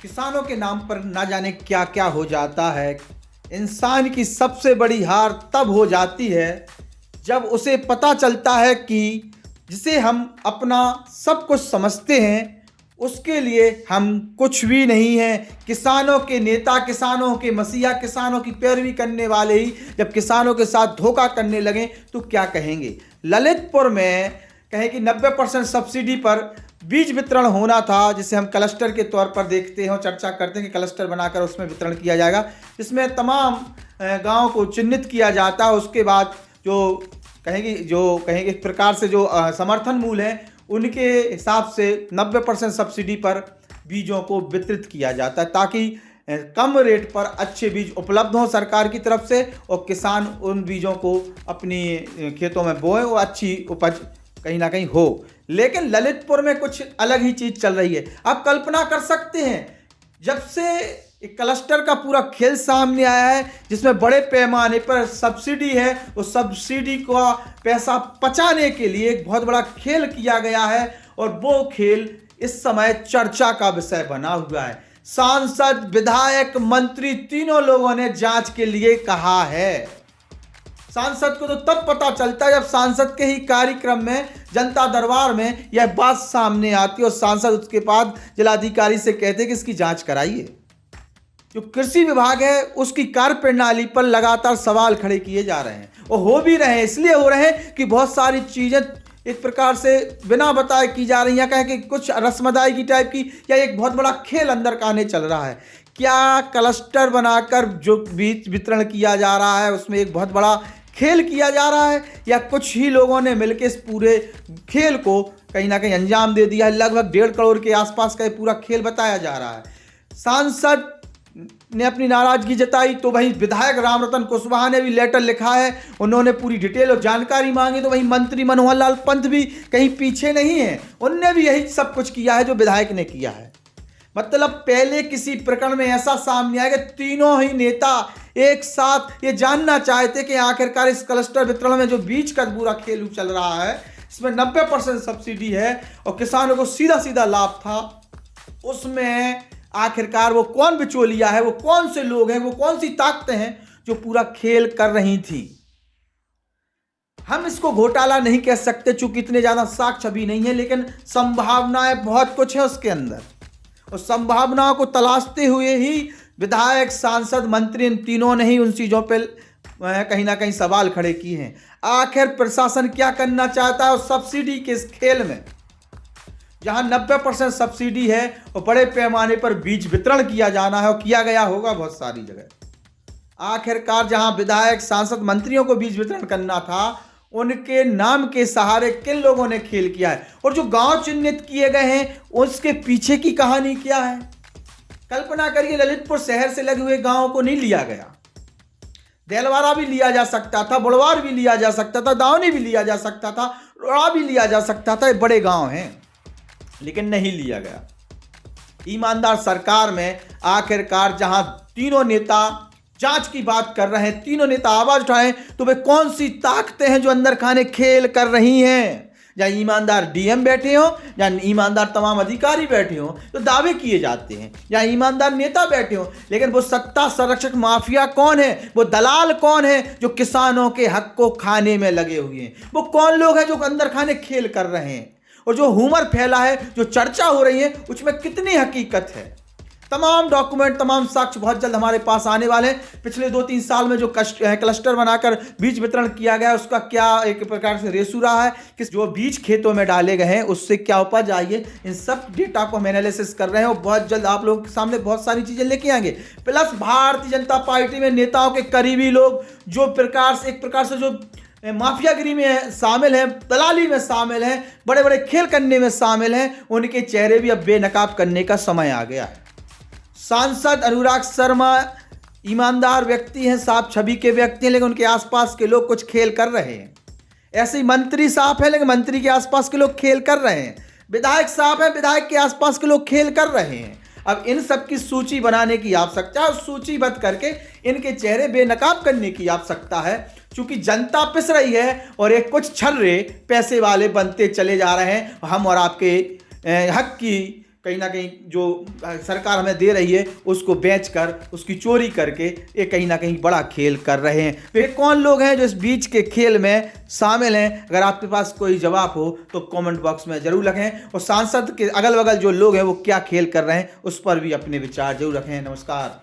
किसानों के नाम पर ना जाने क्या क्या हो जाता है। इंसान की सबसे बड़ी हार तब हो जाती है जब उसे पता चलता है कि जिसे हम अपना सब कुछ समझते हैं उसके लिए हम कुछ भी नहीं हैं। किसानों के नेता, किसानों के मसीहा, किसानों की पैरवी करने वाले ही जब किसानों के साथ धोखा करने लगें तो क्या कहेंगे। ललितपुर में कहें कि 90% सब्सिडी पर बीज वितरण होना था, जिसे हम क्लस्टर के तौर पर देखते हैं और चर्चा करते हैं कि क्लस्टर बनाकर उसमें वितरण किया जाएगा, जिसमें तमाम गांव को चिन्हित किया जाता है। उसके बाद जो कहेंगे एक प्रकार से जो समर्थन मूल्य है उनके हिसाब से 90% सब्सिडी पर बीजों को वितरित किया जाता है, ताकि कम रेट पर अच्छे बीज उपलब्ध हों सरकार की तरफ से और किसान उन बीजों को अपनी खेतों में बोएं और अच्छी उपज कहीं ना कहीं हो। लेकिन ललितपुर में कुछ अलग ही चीज़ चल रही है। आप कल्पना कर सकते हैं, जब से एक क्लस्टर का पूरा खेल सामने आया है जिसमें बड़े पैमाने पर सब्सिडी है, उस सब्सिडी का पैसा पचाने के लिए एक बहुत बड़ा खेल किया गया है और वो खेल इस समय चर्चा का विषय बना हुआ है। सांसद, विधायक, मंत्री तीनों लोगों ने जांच के लिए कहा है। सांसद को तो तब पता चलता है जब सांसद के ही कार्यक्रम में, जनता दरबार में यह बात सामने आती है और सांसद उसके बाद जिलाधिकारी से कहते हैं कि इसकी जांच कराइए। जो कृषि विभाग है उसकी कार्यप्रणाली पर लगातार सवाल खड़े किए जा रहे हैं और हो भी रहे हैं। इसलिए हो रहे हैं कि बहुत सारी चीज़ें एक प्रकार से बिना बताए की जा रही हैं, कहें कि कुछ रस्मदाई की टाइप की, या एक बहुत बड़ा खेल अंदर काने चल रहा है। क्या क्लस्टर बनाकर जो बीज वितरण किया जा रहा है उसमें एक बहुत बड़ा खेल किया जा रहा है, या कुछ ही लोगों ने मिलकर इस पूरे खेल को कहीं ना कहीं अंजाम दे दिया है। लगभग 1.5 करोड़ के आसपास का ये पूरा खेल बताया जा रहा है। सांसद ने अपनी नाराजगी जताई तो वहीं विधायक रामरतन कुशवाहा ने भी लेटर लिखा है, उन्होंने पूरी डिटेल और जानकारी मांगी। तो वहीं मंत्री मनोहर लाल पंत भी कहीं पीछे नहीं है, उनने भी यही सब कुछ किया है जो विधायक ने किया है। मतलब पहले किसी प्रकरण में ऐसा सामने आया कि तीनों ही नेता एक साथ ये जानना चाहते कि आखिरकार इस क्लस्टर वितरण में जो बीज का पूरा खेल चल रहा है इसमें 90% सब्सिडी है और किसानों को सीधा सीधा लाभ था, उसमें आखिरकार वो कौन बिचौलिया है, वो कौन से लोग हैं, वो कौन सी ताकतें हैं जो पूरा खेल कर रही थी। हम इसको घोटाला नहीं कह सकते चूंकि इतने ज्यादा साक्ष्य भी नहीं है, लेकिन संभावनाएं बहुत कुछ है उसके अंदर और संभावनाओं को तलाशते हुए ही विधायक, सांसद, मंत्री इन तीनों ने ही उन चीजों पर कहीं ना कहीं सवाल खड़े किए हैं। आखिर प्रशासन क्या करना चाहता है उस सब्सिडी के इस खेल में, जहां 90% सब्सिडी है और बड़े पैमाने पर बीज वितरण किया जाना है और किया गया होगा बहुत सारी जगह। आखिरकार जहां विधायक, सांसद, मंत्रियों को बीज वितरण करना था उनके नाम के सहारे किन लोगों ने खेल किया है और जो गांव चिन्हित किए गए हैं उसके पीछे की कहानी क्या है। कल्पना करिए, ललितपुर शहर से लगे हुए गांवों को नहीं लिया गया, देलवारा भी लिया जा सकता था, बुढ़वार भी लिया जा सकता था, दावनी भी लिया जा सकता था, रोड़ा भी लिया जा सकता था, ये बड़े गांव हैं, लेकिन नहीं लिया गया। ईमानदार सरकार में आखिरकार जहां तीनों नेता जांच की बात कर रहे हैं, तीनों नेता आवाज उठाएं, तो वे कौन सी ताकतें हैं जो अंदर खाने खेल कर रही हैं। जहां ईमानदार डीएम बैठे हो, जहां ईमानदार तमाम अधिकारी बैठे हो तो दावे किए जाते हैं, जहां ईमानदार नेता बैठे हो, लेकिन वो सत्ता संरक्षक माफिया कौन है, वो दलाल कौन है जो किसानों के हक को खाने में लगे हुए हैं, वो कौन लोग हैं जो अंदर खाने खेल कर रहे हैं, और जो ह्यूमर फैला है, जो चर्चा हो रही है, उसमें कितनी हकीकत है। तमाम डॉक्यूमेंट, तमाम साक्ष्य बहुत जल्द हमारे पास आने वाले हैं। पिछले 2-3 साल में जो क्लस्टर बनाकर बीज वितरण किया गया उसका क्या एक प्रकार से रेशू रहा है, कि जो बीज खेतों में डाले गए हैं उससे क्या उपज आई है, इन सब डेटा को हम एनालिसिस कर रहे हैं और बहुत जल्द आप लोगों के सामने बहुत सारी चीजें लेके आएंगे। प्लस भारतीय जनता पार्टी में नेताओं के करीबी लोग जो एक प्रकार से जो माफियागिरी में शामिल हैं, दलाली में शामिल हैं, बड़े बड़े खेल करने में शामिल हैं, उनके चेहरे भी अब बेनकाब करने का समय आ गया है। सांसद अनुराग शर्मा ईमानदार व्यक्ति हैं, साफ छवि के व्यक्ति हैं, लेकिन उनके आसपास के लोग कुछ खेल कर रहे हैं। ऐसे ही मंत्री साफ है, लेकिन मंत्री के आसपास के लोग खेल कर रहे हैं। विधायक साफ है, विधायक के आसपास के लोग खेल कर रहे हैं। अब इन सब की सूची बनाने की आवश्यकता है, सूचीबद्ध करके इनके चेहरे बेनकाब करने की आवश्यकता है, क्योंकि जनता पिस रही है और एक कुछ छर्रे पैसे वाले बनते चले जा रहे हैं। हम और आपके हक की कहीं ना कहीं जो सरकार हमें दे रही है उसको बेचकर, उसकी चोरी करके ये कहीं ना कहीं बड़ा खेल कर रहे हैं। वे कौन लोग हैं जो इस बीच के खेल में शामिल हैं? अगर आपके पास कोई जवाब हो तो कमेंट बॉक्स में जरूर रखें, और सांसद के अगल बगल जो लोग हैं वो क्या खेल कर रहे हैं उस पर भी अपने विचार जरूर रखें। नमस्कार।